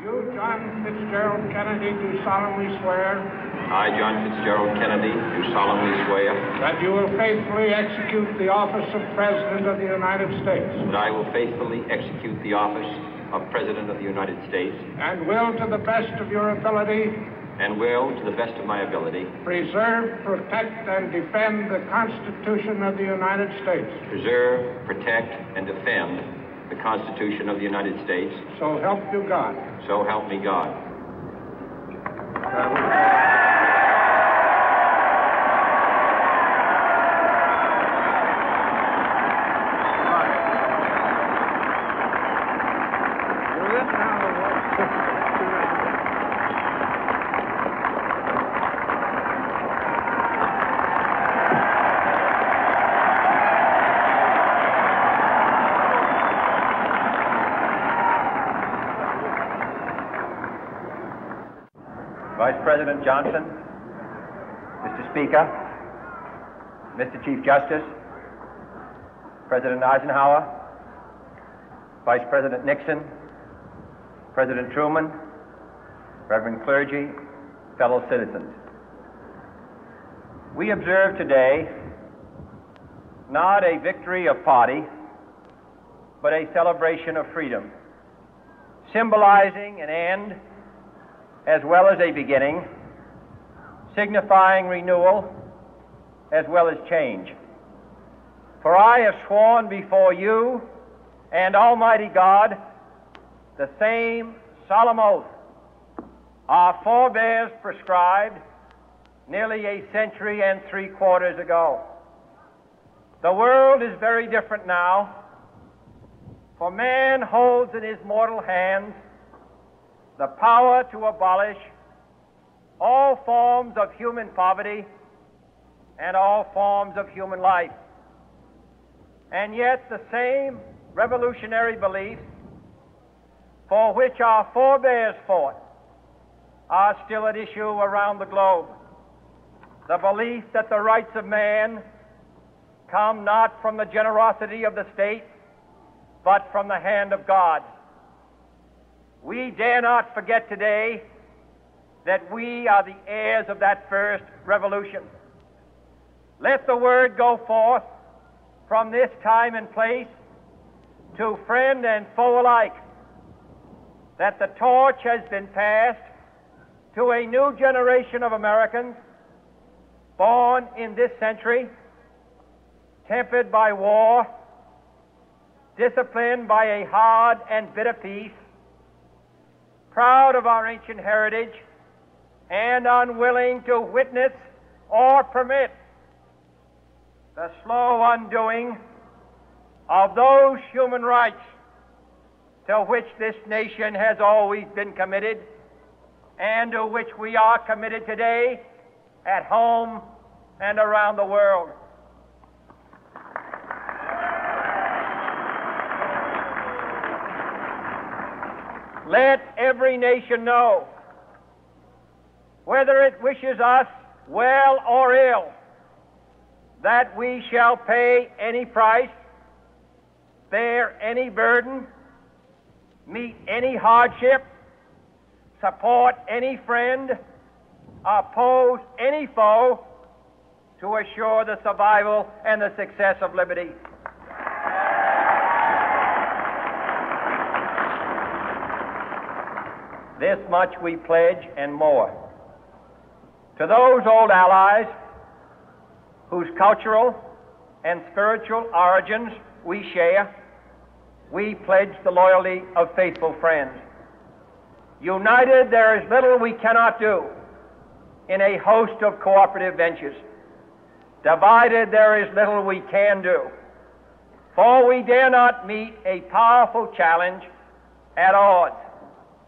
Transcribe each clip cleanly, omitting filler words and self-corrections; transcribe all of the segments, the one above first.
You, John Fitzgerald Kennedy, do solemnly swear. I, John Fitzgerald Kennedy, do solemnly swear. That you will faithfully execute the office of President of the United States. That I will faithfully execute the office of President of the United States. And will, to the best of your ability. And will, to the best of my ability. Preserve, protect, and defend the Constitution of the United States. Preserve, protect, and defend the Constitution of the United States. So help you God. So help me God. Vice President Johnson, Mr. Speaker, Mr. Chief Justice, President Eisenhower, Vice President Nixon, President Truman, Reverend clergy, fellow citizens. We observe today not a victory of party, but a celebration of freedom, symbolizing an end as well as a beginning, signifying renewal as well as change. For I have sworn before you and Almighty God the same solemn oath our forebears prescribed nearly a century and 3/4 ago. The world is very different now, for man holds in his mortal hands the power to abolish all forms of human poverty and all forms of human life. And yet the same revolutionary beliefs for which our forebears fought are still at issue around the globe. The belief that the rights of man come not from the generosity of the state, but from the hand of God. We dare not forget today that we are the heirs of that first revolution. Let the word go forth from this time and place to friend and foe alike that the torch has been passed to a new generation of Americans born in this century, tempered by war, disciplined by a hard and bitter peace, proud of our ancient heritage, and unwilling to witness or permit the slow undoing of those human rights to which this nation has always been committed and to which we are committed today at home and around the world. Let every nation know, whether it wishes us well or ill, that we shall pay any price, bear any burden, meet any hardship, support any friend, oppose any foe to assure the survival and the success of liberty. This much we pledge and more. To those old allies whose cultural and spiritual origins we share, we pledge the loyalty of faithful friends. United, there is little we cannot do in a host of cooperative ventures. Divided, there is little we can do, for we dare not meet a powerful challenge at odds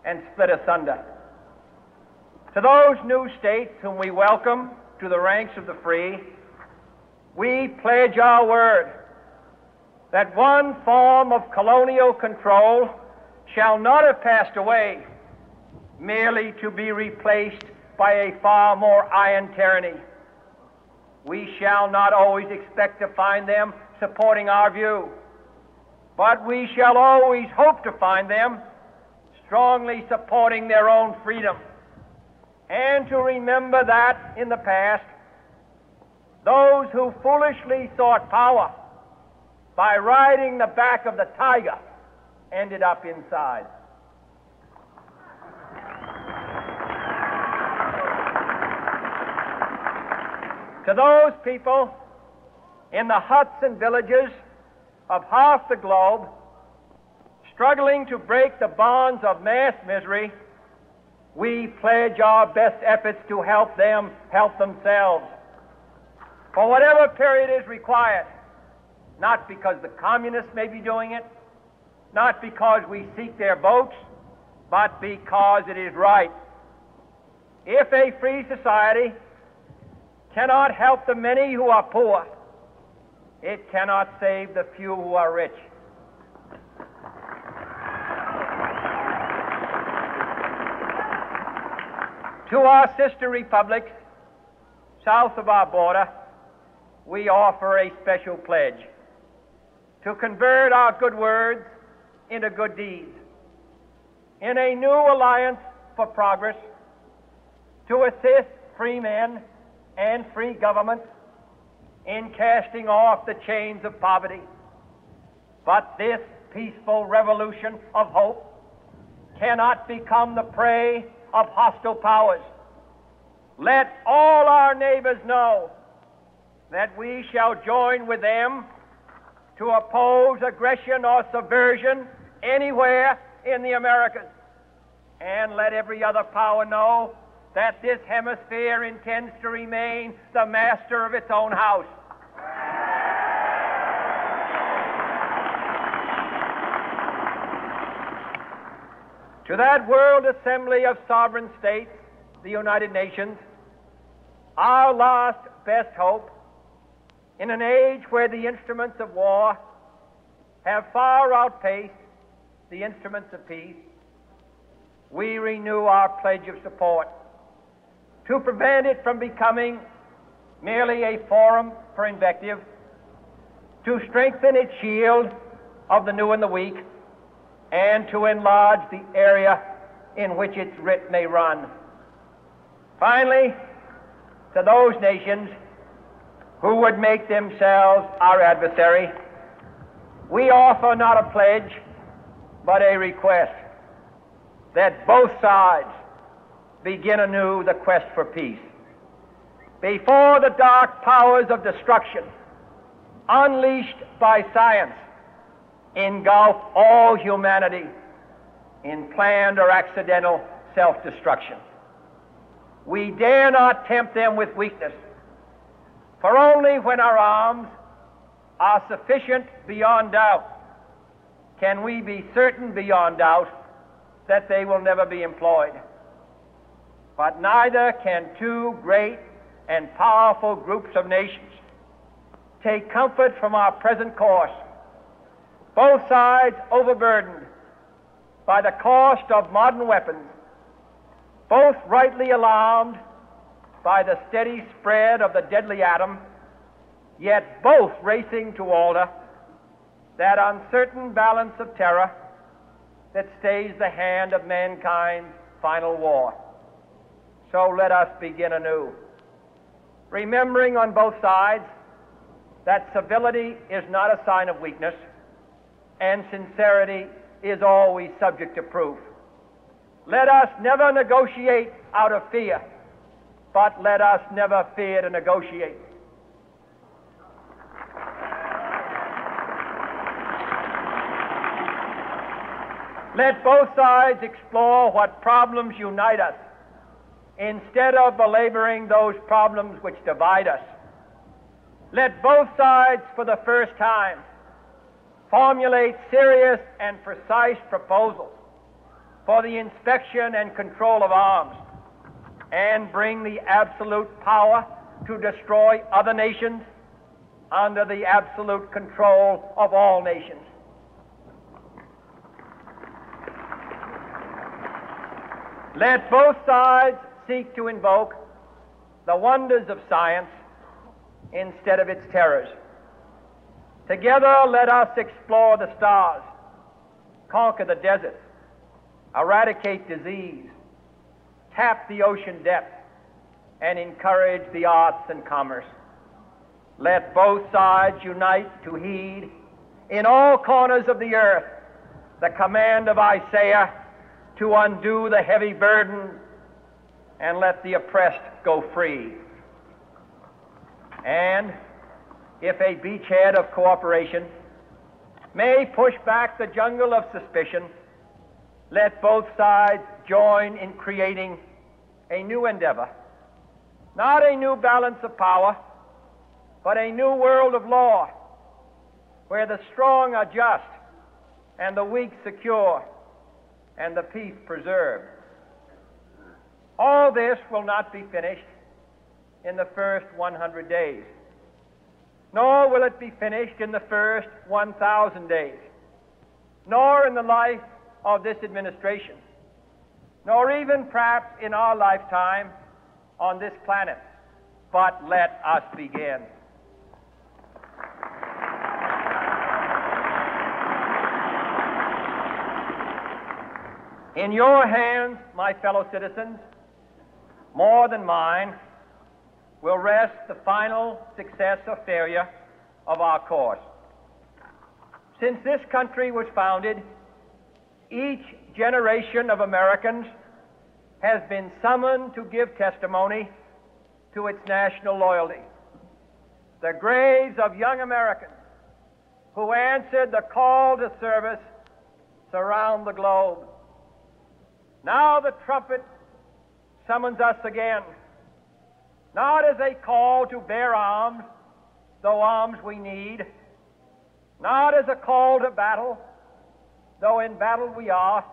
and split asunder. To those new states whom we welcome to the ranks of the free, we pledge our word that one form of colonial control shall not have passed away merely to be replaced by a far more iron tyranny. We shall not always expect to find them supporting our view, but we shall always hope to find them strongly supporting their own freedom, and to remember that in the past, those who foolishly sought power by riding the back of the tiger ended up inside. To those people in the huts and villages of half the globe struggling to break the bonds of mass misery, we pledge our best efforts to help them help themselves for whatever period is required, not because the communists may be doing it, not because we seek their votes, but because it is right. If a free society cannot help the many who are poor, it cannot save the few who are rich. To our sister republics south of our border, we offer a special pledge to convert our good words into good deeds, in a new alliance for progress, to assist free men and free governments in casting off the chains of poverty. But this peaceful revolution of hope cannot become the prey of hostile powers. Let all our neighbors know that we shall join with them to oppose aggression or subversion anywhere in the Americas. And let every other power know that this hemisphere intends to remain the master of its own house. To that World Assembly of Sovereign States, the United Nations, our last best hope, in an age where the instruments of war have far outpaced the instruments of peace, we renew our pledge of support to prevent it from becoming merely a forum for invective, to strengthen its shield of the new and the weak, and to enlarge the area in which its writ may run. Finally, to those nations who would make themselves our adversary, we offer not a pledge, but a request that both sides begin anew the quest for peace. Before the dark powers of destruction, unleashed by science, engulf all humanity in planned or accidental self-destruction, we dare not tempt them with weakness, for only when our arms are sufficient beyond doubt can we be certain beyond doubt that they will never be employed. But neither can two great and powerful groups of nations take comfort from our present course, both sides overburdened by the cost of modern weapons, both rightly alarmed by the steady spread of the deadly atom, yet both racing to alter that uncertain balance of terror that stays the hand of mankind's final war. So let us begin anew, remembering on both sides that civility is not a sign of weakness, and sincerity is always subject to proof. Let us never negotiate out of fear, but let us never fear to negotiate. Let both sides explore what problems unite us, instead of belaboring those problems which divide us. Let both sides, for the first time, formulate serious and precise proposals for the inspection and control of arms, and bring the absolute power to destroy other nations under the absolute control of all nations. Let both sides seek to invoke the wonders of science instead of its terrors. Together, let us explore the stars, conquer the deserts, eradicate disease, tap the ocean depth, and encourage the arts and commerce. Let both sides unite to heed in all corners of the earth the command of Isaiah to undo the heavy burden and let the oppressed go free. And if a beachhead of cooperation may push back the jungle of suspicion, let both sides join in creating a new endeavor, not a new balance of power, but a new world of law, where the strong are just and the weak secure and the peace preserved. All this will not be finished in the first 100 days, nor will it be finished in the first 1,000 days, nor in the life of this administration, nor even perhaps in our lifetime on this planet. But let us begin. In your hands, my fellow citizens, more than mine, will rest the final success or failure of our course. Since this country was founded, each generation of Americans has been summoned to give testimony to its national loyalty. The graves of young Americans who answered the call to service surround the globe. Now the trumpet summons us again, not as a call to bear arms, though arms we need, not as a call to battle, though in battle we are,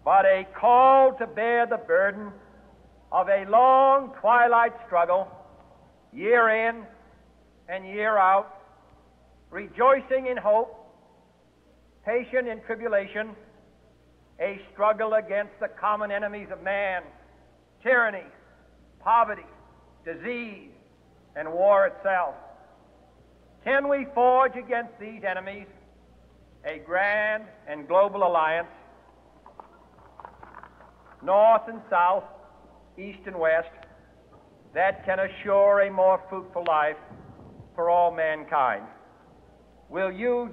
but a call to bear the burden of a long twilight struggle, year in and year out, rejoicing in hope, patient in tribulation, a struggle against the common enemies of man, tyranny, poverty, disease, and war itself. Can we forge against these enemies a grand and global alliance, north and south, east and west, that can assure a more fruitful life for all mankind? Will you